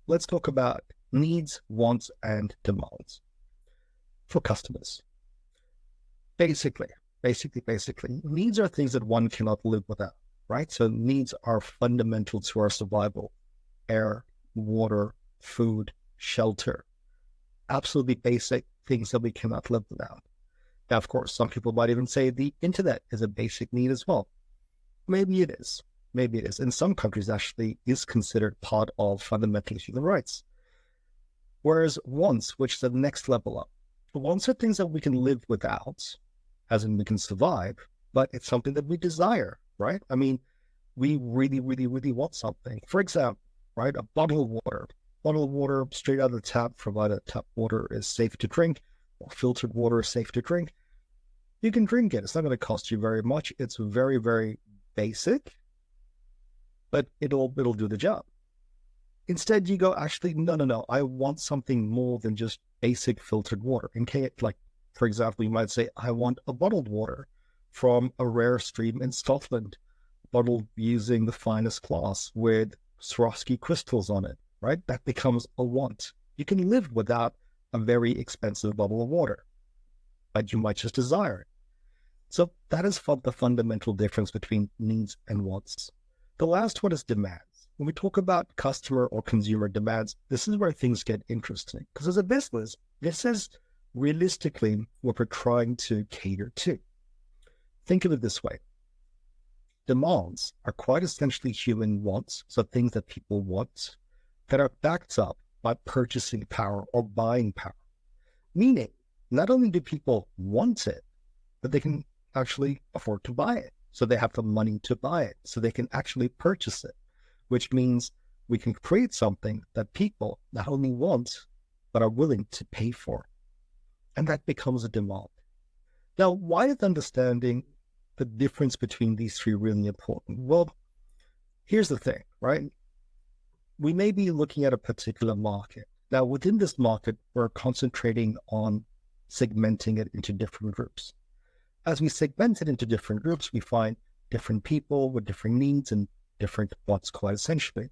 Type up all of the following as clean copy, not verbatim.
let's talk about needs, wants, and demands for customers. Basically, basically, needs are things that one cannot live without, right? So needs are fundamental to our survival. Air, water, food, shelter, absolutely basic things that we cannot live without. Now, of course, some people might even say the internet is a basic need as well. Maybe it is. Maybe it is. In some countries, actually, is considered part of fundamental human rights. Whereas wants, which is the next level up, wants are things that we can live without, as in we can survive, but it's something that we desire, right? I mean, we really, really, really want something. For example, right, a bottle of water. Bottle of water straight out of the tap, provided tap water is safe to drink, or filtered water is safe to drink. You can drink it. It's not going to cost you very much. It's very, very basic, but it'll do the job. Instead, you go, actually, no. I want something more than just basic filtered water. In case, like, for example, you might say, I want a bottled water from a rare stream in Scotland, bottled using the finest glass with Swarovski crystals on it, right? That becomes a want. You can live without a very expensive bottle of water, but you might just desire it. So that is the fundamental difference between needs and wants. The last one is demands. When we talk about customer or consumer demands, this is where things get interesting. Because as a business, this is realistically what we're trying to cater to. Think of it this way. Demands are quite essentially human wants, so things that people want, that are backed up by purchasing power or buying power. Meaning, not only do people want it, but they can actually afford to buy it. So they have the money to buy it, so they can actually purchase it, which means we can create something that people not only want, but are willing to pay for. And that becomes a demand. Now, why is understanding the difference between these three really important? Well, here's the thing, right? We may be looking at a particular market. Now, within this market, we're concentrating on segmenting it into different groups. As we segment it into different groups, we find different people with different needs and different wants, quite essentially.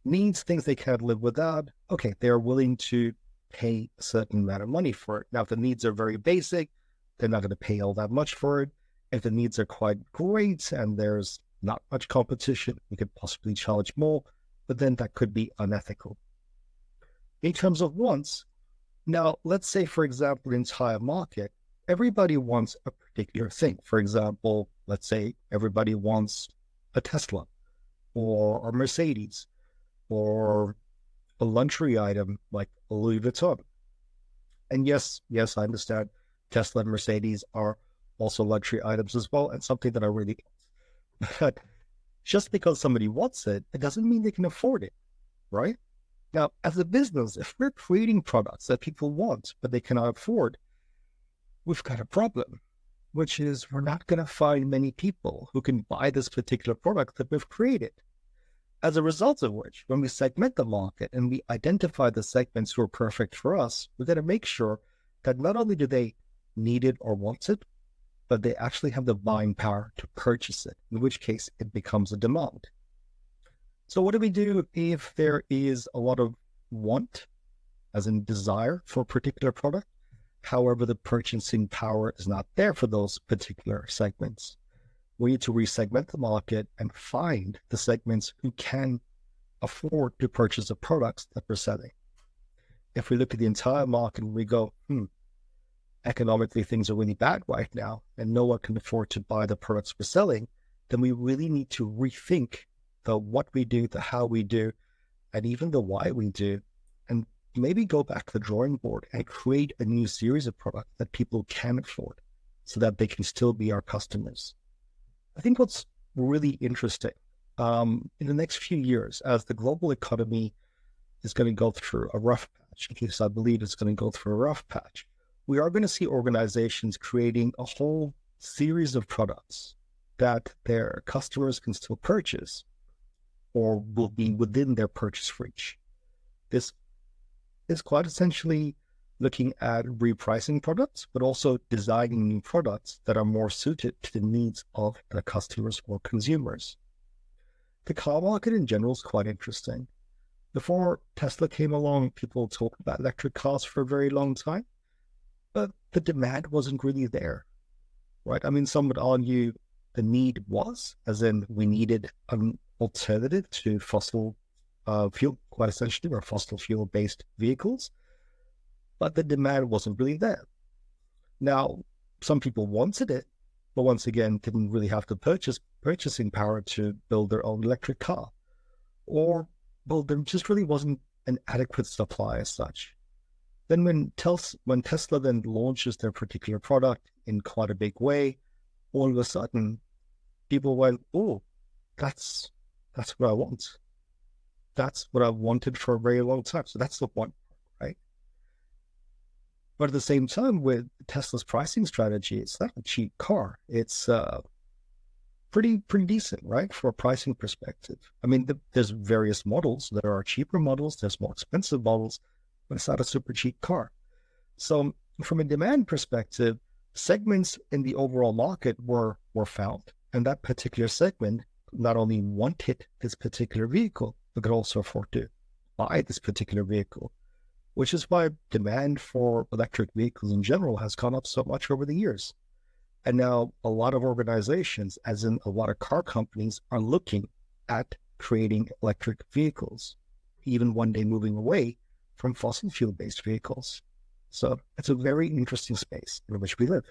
Needs, things they can't live without. Okay, they're willing to pay a certain amount of money for it. Now, if the needs are very basic, they're not going to pay all that much for it. If the needs are quite great and there's not much competition, we could possibly charge more, but then that could be unethical. In terms of wants, now, let's say, for example, the entire market, everybody wants a particular thing. For example, let's say everybody wants a Tesla or a Mercedes or a luxury item like a Louis Vuitton. And yes, I understand Tesla and Mercedes are also luxury items as well, and something that I really want. But just because somebody wants it, it doesn't mean they can afford it, right? Now, as a business, if we're creating products that people want, but they cannot afford, we've got a problem, which is we're not going to find many people who can buy this particular product that we've created. As a result of which, when we segment the market and we identify the segments who are perfect for us, we're going to make sure that not only do they need it or want it, but they actually have the buying power to purchase it, in which case it becomes a demand. So what do we do if there is a lot of want, as in desire for a particular product? However, the purchasing power is not there for those particular segments. We need to resegment the market and find the segments who can afford to purchase the products that we're selling. If we look at the entire market and we go, economically things are really bad right now and no one can afford to buy the products we're selling, then we really need to rethink the what we do, the how we do, and even the why we do, and maybe go back to the drawing board and create a new series of products that people can afford so that they can still be our customers. I think what's really interesting in the next few years, as the global economy is going to go through a rough patch, at least I believe it's going to go through a rough patch, we are going to see organizations creating a whole series of products that their customers can still purchase or will be within their purchase reach. This is quite essentially looking at repricing products, but also designing new products that are more suited to the needs of the customers or consumers. The car market in general is quite interesting. Before Tesla came along, people talked about electric cars for a very long time, but the demand wasn't really there, right? I mean, some would argue the need was, as in we needed an alternative to fossil fuel, quite essentially, or fossil fuel based vehicles, but the demand wasn't really there. Now, some people wanted it, but once again, didn't really have the purchasing power to build their own electric car, or well, there just really wasn't an adequate supply as such. Then when Tesla then launches their particular product in quite a big way, all of a sudden people went, "Oh, that's that's what I want. That's what I wanted for a very long time." So that's the one, right? But at the same time, with Tesla's pricing strategy, it's not a cheap car. It's pretty decent, right, for a pricing perspective. I mean, there's various models. There are cheaper models. There's more expensive models, but it's not a super cheap car. So from a demand perspective, segments in the overall market were found, and that particular segment not only wanted this particular vehicle, but could also afford to buy this particular vehicle, which is why demand for electric vehicles in general has gone up so much over the years. And now a lot of organizations, as in a lot of car companies, are looking at creating electric vehicles, even one day moving away from fossil fuel based vehicles. So it's a very interesting space in which we live.